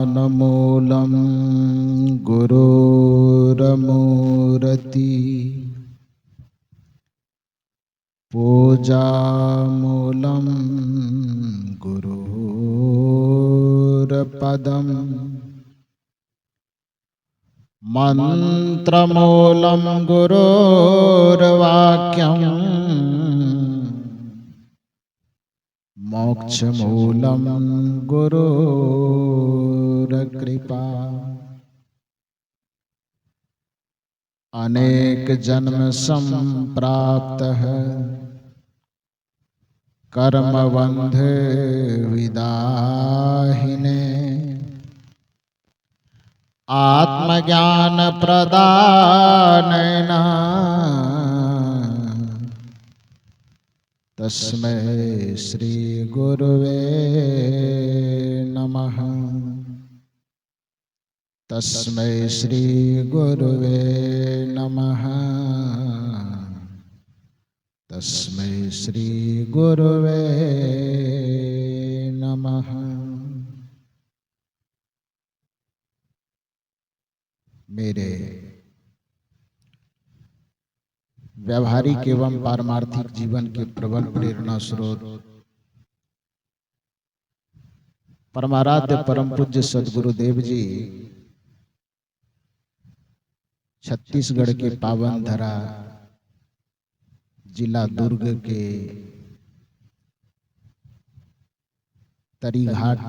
मूलं गुरोरमूरति पूजामूलं गुरोरपदम् मन्त्रमूलं गुरोर्वाक्यम् मोक्षमूलं गुरोरकृपा। अनेक जन्म संप्राप्तः कर्मबन्ध विदाहिने आत्मज्ञान प्रदानेन तस्मै श्री गुरुवे नमः। तस्मै श्री गुरुवे नमः। तस्मै श्री गुरुवे नमः। मेरे व्यावहारिक एवं पारमार्थिक जीवन के प्रबल प्रेरणा स्रोत परमाराध्य परम पूज्य सद्गुरुदेव जी छत्तीसगढ़ के पावन धरा जिला दुर्ग के तरीघाट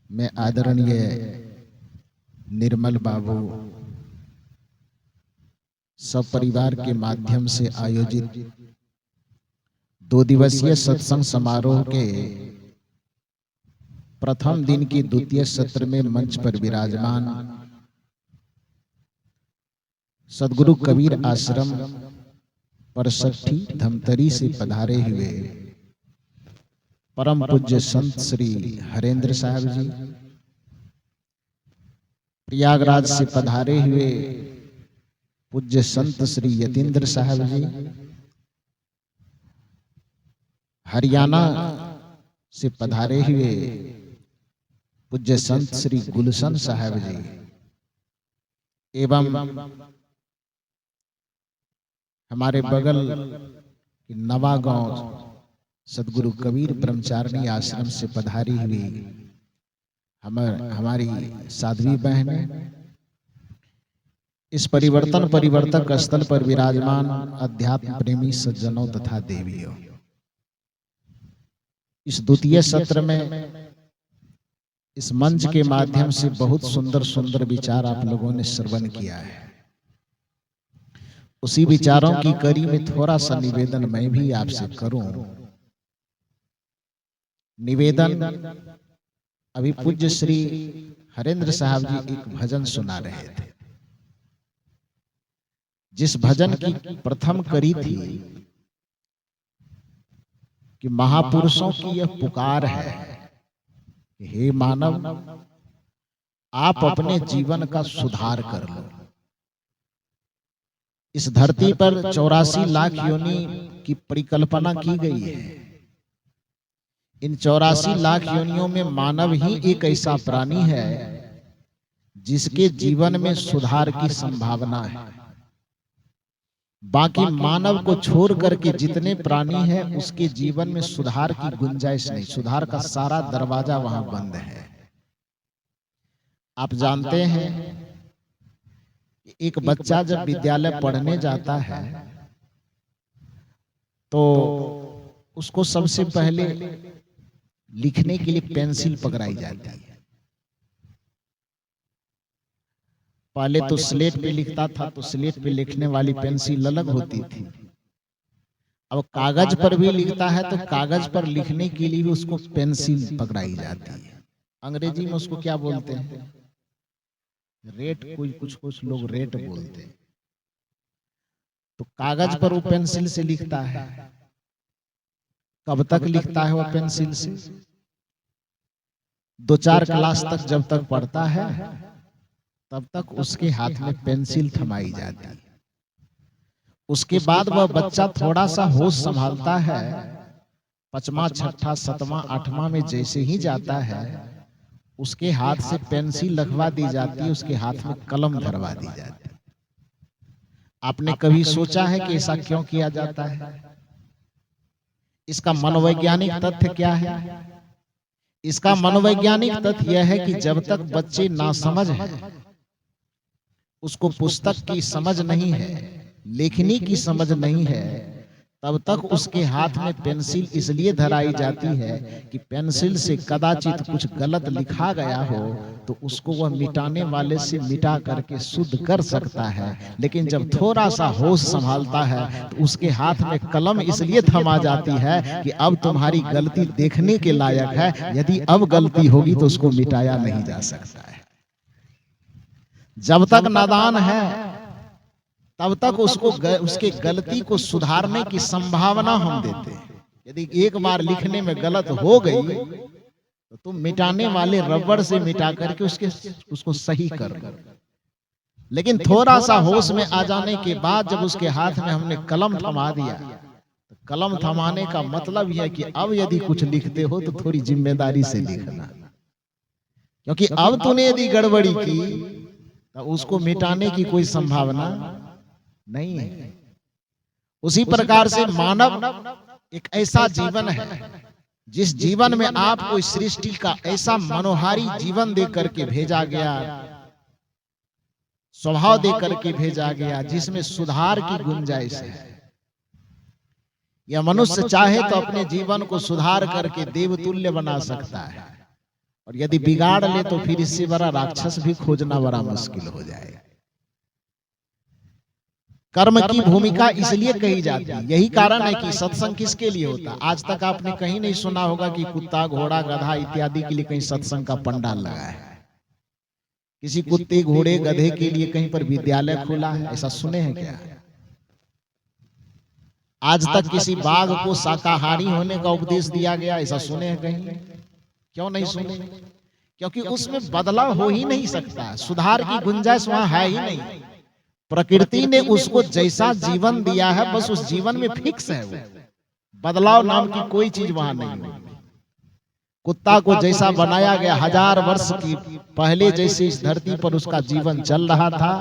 में आदरणीय निर्मल बाबू सपरिवार के माध्यम से आयोजित 2 दिवसीय सत्संग समारोह के प्रथम दिन की द्वितीय सत्र में मंच पर विराजमान सद्गुरु कबीर आश्रम परसठी धमतरी से पधारे हुए परम पूज्य संत श्री हरेंद्र साहब जी, प्रयागराज से पधारे हुए पूज्य संत श्री यतीन्द्र साहब जी, हरियाणा से पधारे हुए पूज्य संत श्री गुलशन साहब जी एवं हमारे बगल के नवागांव सद्गुरु कबीर ब्रह्मचारिणी आश्रम से पधारी हुई हमारी साध्वी बहनें, इस परिवर्तक स्थल पर विराजमान अध्यात्म प्रेमी सज्जनों तथा देवियों, इस द्वितीय सत्र में इस मंच के माध्यम से बहुत सुंदर सुंदर विचार आप लोगों ने श्रवण किया है। उसी विचारों की कड़ी में थोड़ा सा निवेदन मैं भी आपसे करूं। निवेदन, अभी पूज्य श्री हरेंद्र साहब जी एक भजन सुना रहे थे, जिस भजन की प्रथम कड़ी थी कि महापुरुषों की यह पुकार है, हे मानव आप अपने जीवन का सुधार कर लो। इस धरती पर 84 लाख योनि की परिकल्पना की गई है। इन 84 लाख योनियों में मानव ही एक ऐसा प्राणी है जिसके जीवन में सुधार की संभावना है। बाकी मानव को छोड़ करके जितने प्राणी हैं उसके जीवन में सुधार की गुंजाइश नहीं, सुधार का सारा दरवाजा वहां बंद है। आप जानते हैं एक बच्चा जब विद्यालय पढ़ने जाता है तो उसको सबसे पहले लिखने के लिए पेंसिल पकड़ाई जाती है। पहले तो स्लेट पे लिखता था तो स्लेट पे लिखने वाली पेंसिल अलग होती थी। अब कागज पर भी लिखता है तो कागज पर लिखने के लिए भी उसको पेंसिल पकड़ाई जाती है। अंग्रेजी में उसको क्या बोलते हैं? रेट, कोई कुछ लोग रेट बोलते हैं। तो कागज पर वो पेंसिल से लिखता है। कब तक लिखता है वो पेंसिल से? 2-4 क्लास तक जब तक पढ़ता है तब तक उसके हाथ में पेंसिल थमाई जाती है। उसके बाद वह बच्चा थोड़ा सा होश संभालता है, 5वां, 6ठा, 7वां, 8वां में जैसे ही जाता है उसके हाथ से पेंसिल लगवा दी जाती है, उसके हाथ में कलम धरवा दी जाती है। आपने कभी सोचा है कि ऐसा क्यों किया जाता है? इसका मनोवैज्ञानिक तथ्य क्या है? इसका मनोवैज्ञानिक तथ्य यह है कि जब तक बच्चे नासमझ हैं, उसको पुस्तक की समझ नहीं है, लेखनी की समझ नहीं है, तब तक उसके हाथ में पेंसिल इसलिए धराई जाती है कि पेंसिल से कदाचित कुछ गलत लिखा गया हो तो उसको वह मिटाने वाले से मिटा करके शुद्ध कर सकता है। लेकिन जब थोड़ा सा होश संभालता है तो उसके हाथ में कलम इसलिए थमा जाती है कि अब तुम्हारी गलती देखने के लायक है, यदि अब गलती होगी तो उसको मिटाया नहीं जा सकता है। जब तक नादान है तब तक उसको उसके गलती को सुधारने की संभावना हम देते हैं। यदि एक बार लिखने में गलत हो गई तो तुम मिटाने वाले रबड़ से मिटा करके उसको सही कर दो। लेकिन थोड़ा सा होश में आ जाने के बाद जब उसके हाथ में हमने कलम थमा दिया, तो कलम थमाने का मतलब यह है कि अब यदि कुछ लिखते हो तो थोड़ी जिम्मेदारी से लिखना, क्योंकि अब तूने यदि गड़बड़ी की तो उसको मिटाने की कोई संभावना नहीं है। उसी प्रकार से मानव एक ऐसा जीवन है जिस जीवन में आपको सृष्टि का ऐसा मनोहारी जीवन दे करके भेजा गया, स्वभाव दे करके भेजा गया जिसमें सुधार की गुंजाइश है। यह मनुष्य चाहे तो अपने जीवन को सुधार करके देवतुल्य बना सकता है, और यदि बिगाड़ ले तो फिर इससे बड़ा राक्षस भी खोजना बड़ा मुश्किल हो जाएगा। कर्म की भूमिका इसलिए कही जाती है, यही कारण है कि सत्संग किसके लिए होता है। आज तक आपने कहीं नहीं सुना होगा कि कुत्ता, घोड़ा, गधा इत्यादि के लिए कहीं सत्संग का पंडाल लगा है। किसी कुत्ते, घोड़े, गधे के लिए कहीं पर विद्यालय खुला है, ऐसा सुने हैं क्या? आज तक किसी बाघ को शाकाहारी होने का उपदेश दिया गया, ऐसा सुने हैं कहीं? क्यों नहीं सुने? क्योंकि उसमें बदलाव हो ही नहीं सकता, सुधार की गुंजाइश वहां है ही नहीं। प्रकृति ने उसको जैसा जीवन दिया है बस उस जीवन में फिक्स है, वो बदलाव नाम की कोई चीज वहां नहीं है। कुत्ता को जैसा बनाया गया 1000 वर्ष की पहले जैसे इस धरती पर उसका जीवन चल रहा था,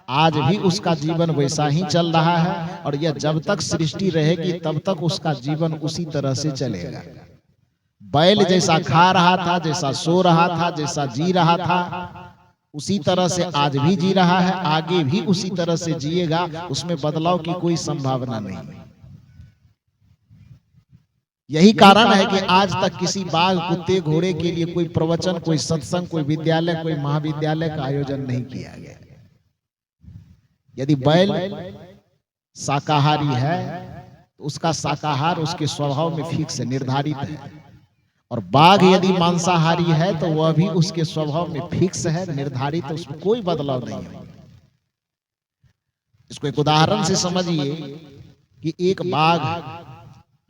आज भी उसका जीवन वैसा ही चल रहा है, और यह जब तक सृष्टि रहेगी तब तक उसका जीवन उसी तरह से चलेगा। बैल जैसा खा रहा था, जैसा सो रहा था, जैसा जी रहा था, उसी तरह से आज भी जी रहा है, आगे भी उसी तरह से जिएगा, उसमें बदलाव की कोई संभावना नहीं। यही कारण है कि आज तक किसी बाघ, कुत्ते, घोड़े के लिए कोई प्रवचन, कोई सत्संग, कोई विद्यालय, कोई महाविद्यालय का आयोजन नहीं किया गया। यदि बैल शाकाहारी है तो उसका शाकाहार उसके स्वभाव में फिक्स है, निर्धारित है, और बाघ यदि मांसाहारी है तो वह भी उसके स्वभाव में फिक्स है, निर्धारित है, उसमें कोई बदलाव नहीं है। इसको एक उदाहरण से समझिए कि एक बाघ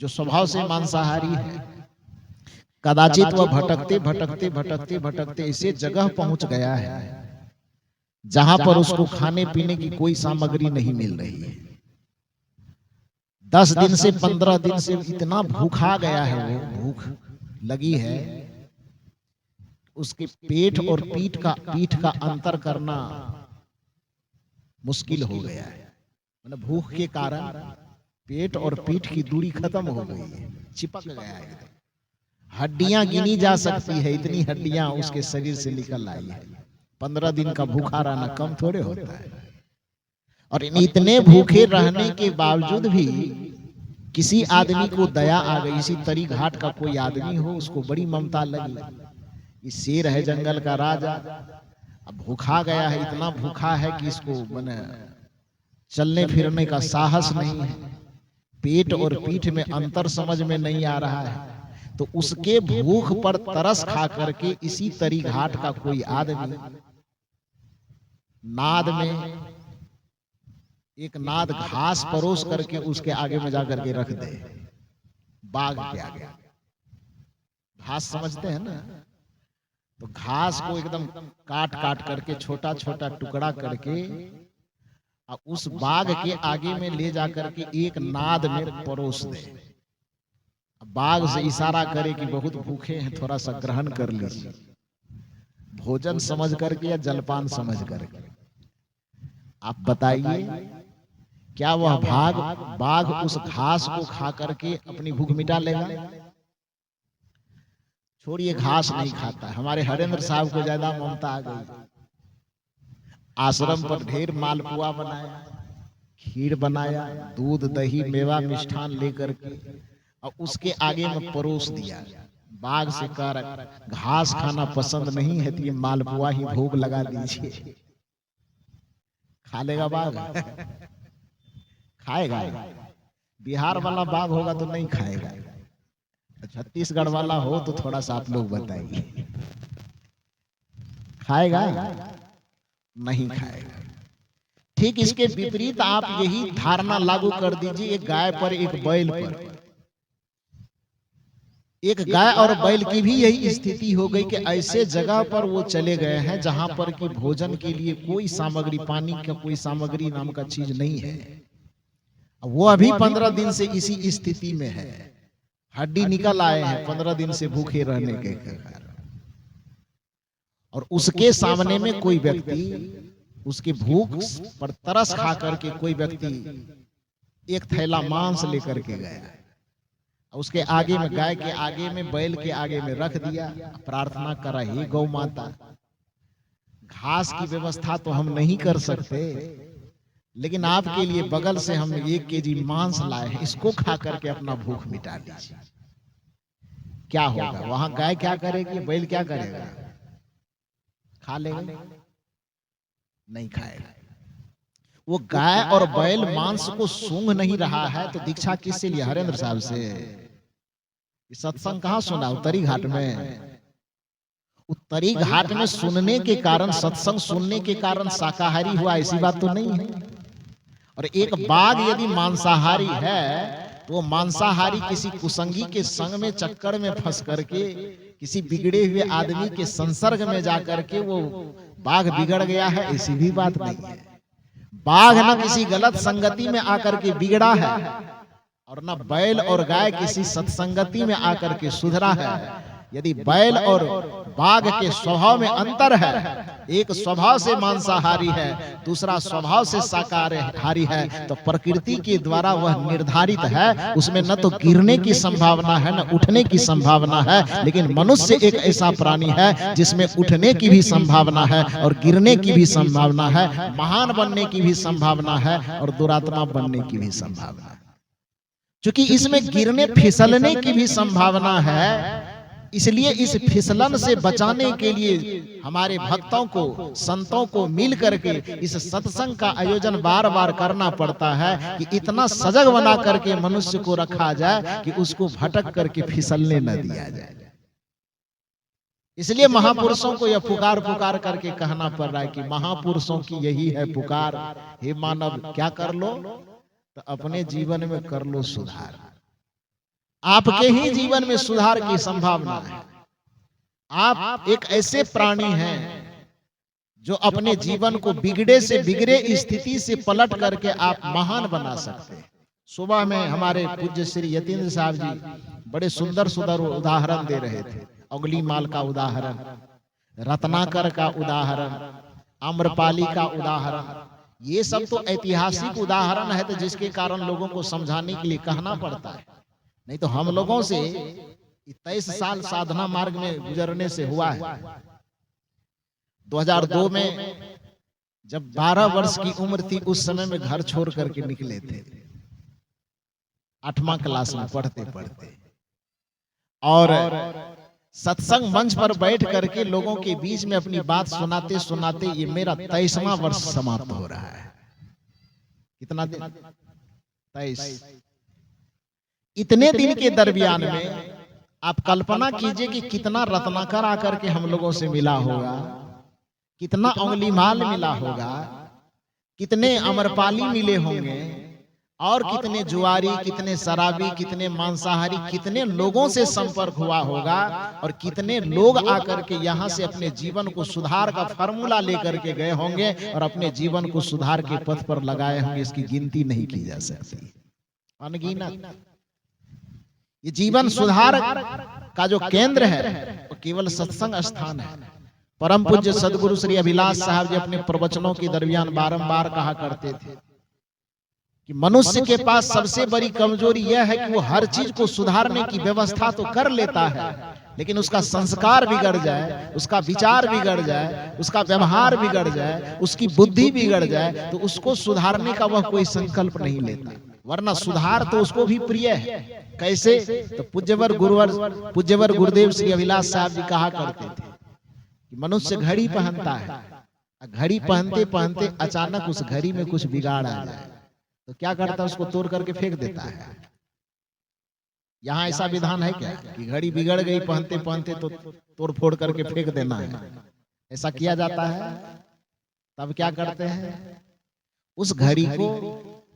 जो स्वभाव से मांसाहारी है, कदाचित वह भटकते भटकते भटकते भटकते ऐसे जगह पहुंच गया है जहां पर उसको खाने पीने की कोई सामग्री नहीं मिल रही है। 10 दिन से 15 दिन से इतना भूखा गया है, वो भूख लगी है, उसके पेट और पीठ का अंतर करना मुश्किल हो गया है। मतलब भूख के कारण पेट और पीठ की दूरी खत्म हो गई है, चिपक गया है। हड्डियां गिनी जा सकती है, इतनी हड्डियां उसके शरीर से निकल आई है। 15 दिन का भूखा रहना कम थोड़े होता है। और इतने भूखे रहने के बावजूद भी किसी आदमी को दया आ गई, इसी तरी घाट का कोई आदमी हो, उसको बड़ी ममता लगी। ये शेर है जंगल का राजा, अब भूखा गया है, इतना भूखा है कि इसको माने चलने फिरने का साहस नहीं है, पेट और पीठ में अंतर समझ में नहीं आ रहा है, तो उसके भूख पर तरस खा करके इसी तरी घाट का कोई आदमी नाद में एक नाद घास परोस करके उसके आगे में जाकर के रख दे, बाघ के आगे। घास समझते हैं ना, तो घास को एकदम काट काट करके छोटा छोटा टुकड़ा करके उस बाघ के आगे में ले जाकर के एक नाद में परोस दे। बाघ से इशारा करे कि बहुत भूखे हैं, थोड़ा सा ग्रहण कर लीजिए। भोजन समझ करके या जलपान समझ करके? आप बताइए, क्या वह बाघ उस घास को खा करके अपनी भूख मिटा लेगा? छोड़िए, घास नहीं खाता। हमारे हरेंद्र साहब को ज्यादा ममता आ गई। आश्रम पर ढेर मालपुआ बनाया, खीर बनाया, दूध दही मेवा मिष्ठान लेकर के, और उसके आगे में परोस दिया। बाघ से कह रहा, घास खाना पसंद नहीं है तो ये मालपुआ ही भोग लगा दीजिए। खा लेगा बाघ? खाएगा? बिहार वाला बाघ होगा तो नहीं खाएगा। छत्तीसगढ़ वाला हो तो थोड़ा सा आप लोग बताइए, खाएगा? नहीं खाएगा। ठीक इसके विपरीत आप यही धारणा लागू कर दीजिए एक गाय पर, एक बैल पर। एक गाय और बैल की भी यही स्थिति हो गई कि ऐसे जगह पर वो चले गए हैं जहां पर कि भोजन के लिए कोई सामग्री, पानी का कोई सामग्री नाम का चीज नहीं है। वो अभी 15 दिन से इसी स्थिति में है। हड्डी निकल आए हैं 15 दिन से भूखे रहने के कारण। और उसके सामने में कोई व्यक्ति उसकी भूख पर तरस खा करके कोई व्यक्ति एक थैला मांस लेकर के गया, उसके आगे में, गाय के आगे में, बैल के आगे में रख दिया, प्रार्थना करा, हे गौ माता, घास की व्यवस्था तो हम नहीं कर सकते, लेकिन आपके लिए बगल से हम 1 केजी मांस लाए हैं, इसको खा करके अपना भूख मिटा लीजिए। क्या होगा? वहां गाय क्या करेगी, बैल क्या करेगा? खा लेगा? नहीं खाएगा। वो गाय और बैल मांस को सूंघ नहीं रहा है तो दीक्षा किससे लिया? हरेंद्र साहब से। सत्संग कहाँ सुना? उत्तरी घाट में। उत्तरी घाट में सुनने के कारण, सत्संग सुनने के कारण शाकाहारी हुआ, ऐसी बात तो नहीं है। और एक बाघ यदि मांसाहारी है तो वो मांसाहारी किसी कुसंगी के संग में, चक्कर में फंस करके, किसी बिगड़े हुए आदमी के संसर्ग में जाकर के वो बाघ बिगड़ गया है, ऐसी भी बात नहीं है। बाघ न किसी गलत संगति में आकर के बिगड़ा है और न बैल और गाय किसी सत्संगति में आकर के सुधरा है। यदि बैल और बाघ के स्वभाव में अंतर है, एक स्वभाव से मांसाहारी है, दूसरा स्वभाव से शाकाहारी है, तो प्रकृति के द्वारा वह निर्धारित है। उसमें न तो गिरने की संभावना है न उठने की संभावना है। लेकिन मनुष्य एक ऐसा प्राणी है जिसमें उठने की भी संभावना है और गिरने की भी संभावना है, महान बनने की भी संभावना है और दुरात्मा बनने की भी संभावना है। क्योंकि इसमें गिरने फिसलने की भी संभावना है, इसलिए इस फिसलन से बचाने के लिए हमारे भक्तों को, संतों को मिल करके इस सत्संग का आयोजन बार बार करना पड़ता है कि इतना सजग बना करके मनुष्य को रखा जाए कि उसको भटक करके फिसलने न दिया जाए। इसलिए महापुरुषों को यह पुकार पुकार करके कहना पड़ रहा है कि महापुरुषों की यही है पुकार, हे मानव क्या कर लो? तो अपने जीवन में कर लो सुधार। आपके ही जीवन में सुधार की संभावना है। आप एक ऐसे प्राणी हैं जो अपने जीवन को बिगड़े से बिगड़े स्थिति से पलट करके आप महान बना सकते हैं। सुबह में हमारे पूज्य श्री यतीन्द्र साहब जी बड़े सुंदर सुंदर उदाहरण दे रहे थे। अगली माल का उदाहरण, रत्नाकर का उदाहरण, आम्रपाली का उदाहरण, ये सब तो ऐतिहासिक उदाहरण है, तो जिसके कारण लोगों को समझाने के लिए कहना पड़ता है। नहीं तो हम लोगों से 23 साल साधना मार्ग में गुजरने से हुआ है। 2002 में जब 12 वर्ष की उम्र थी, उस समय में घर छोड़ करके निकले थे, 8वां क्लास में पढ़ते पढ़ते, और सत्संग मंच पर बैठ करके लोगों के बीच में अपनी बात सुनाते सुनाते ये मेरा 23वां वर्ष समाप्त हो रहा है। कितना दिन? 23। इतने दिन के दरमियान में आप कल्पना कीजिए कि कितना रत्नाकर आकर के हम लोगों से मिला होगा, कितना अंगुलीमाल मिला होगा, कितने अमरपाली मिले होंगे, और कितने जुआरी, कितने शराबी, कितने मांसाहारी, कितने लोगों से संपर्क हुआ होगा, और कितने लोग आकर के यहाँ से अपने जीवन को सुधार का फार्मूला लेकर के गए होंगे और अपने जीवन को सुधार के पथ पर लगाए होंगे। इसकी गिनती नहीं की जा सकती, अनगिनत। ये जीवन सुधार का जो केंद्र है वो केवल सत्संग स्थान है। परम पूज्य सदगुरु श्री अभिलाष साहब जी अपने प्रवचनों के दरमियान बारंबार कहा करते थे कि मनुष्य के पास सबसे बड़ी कमजोरी यह है कि वो हर चीज को सुधारने की व्यवस्था तो कर लेता है, लेकिन उसका संस्कार बिगड़ जाए, उसका विचार बिगड़ जाए, उसका व्यवहार बिगड़ जाए, उसकी बुद्धि बिगड़ जाए तो उसको सुधारने का वह कोई संकल्प नहीं लेता। वरना सुधार तो उसको भी प्रिय है। कैसे? तो पूज्यवर गुरुदेव श्री अभिलाष साहब जी कहा करते थे कि मनुष्य घड़ी पहनता है, घड़ी पहनते पहनते अचानक उस घड़ी में कुछ बिगाड़ आ जाए तो क्या करता है? उसको तोड़ करके फेंक देता है। यहाँ ऐसा विधान है क्या कि घड़ी बिगड़ गई पहनते पहनते तो तोड़ फोड़ करके फेंक देना है? ऐसा किया जाता है? तब क्या करते हैं? उस घड़ी को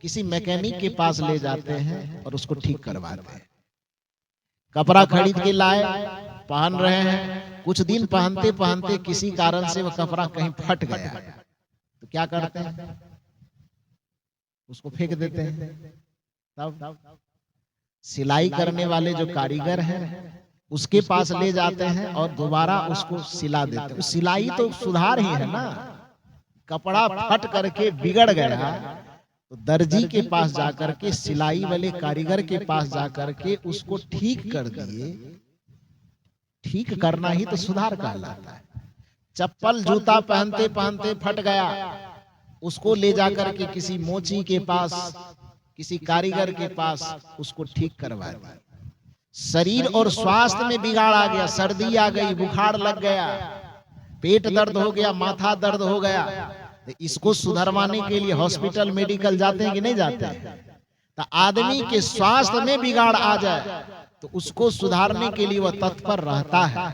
किसी मैकेनिक के पास ले जाते हैं और उसको ठीक करवाते हैं। कपड़ा खरीद के लाए, पहन रहे हैं, कुछ दिन पहनते पहनते किसी कारण से वह कपड़ा कहीं फट गया तो क्या करते हैं? उसको फेंक देते हैं। तब सिलाई करने वाले जो कारीगर हैं उसके पास ले जाते हैं और दोबारा उसको सिला देते हैं। सिलाई तो सुधार ही है ना। कपड़ा फट करके बिगड़ गया तो दर्जी के पास जाकर के, सिलाई वाले कारीगर के पास जाकर के उसको ठीक कर दिए। ठीक करना ही तो सुधार कहलाता है। चप्पल जूता पहनते पहनते फट गया, उसको ले जाकर के किसी मोची के पास, किसी कारीगर के पास उसको ठीक करवा दिया। शरीर और स्वास्थ्य में बिगाड़ आ गया, सर्दी आ गई, बुखार लग गया, पेट दर्द हो गया, माथा दर्द हो गया, तो इसको सुधरवाने के लिए हॉस्पिटल मेडिकल जाते हैं कि नहीं जाते हैं? तो आदमी के स्वास्थ्य में बिगाड़ आ जाए तो उसको सुधारने के लिए वह तत्पर रहता है।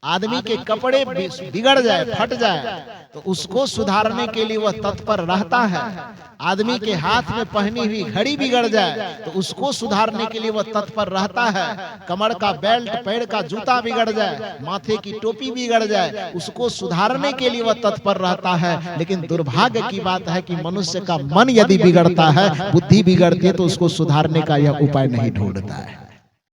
आदमी के कपड़े बिगड़ जाए, फट जाए तो उसको सुधारने के लिए वह तत्पर रहता है। आदमी के हाथ में पहनी हुई घड़ी बिगड़ जाए तो उसको सुधारने के लिए वह तत्पर रहता है। कमर का बेल्ट, पैर का जूता बिगड़ जाए, माथे की टोपी बिगड़ जाए, उसको सुधारने के लिए वह तत्पर रहता है। लेकिन दुर्भाग्य की बात है कि मनुष्य का मन यदि बिगड़ता है, बुद्धि बिगड़ती है तो उसको सुधारने का यह उपाय नहीं ढूंढता है।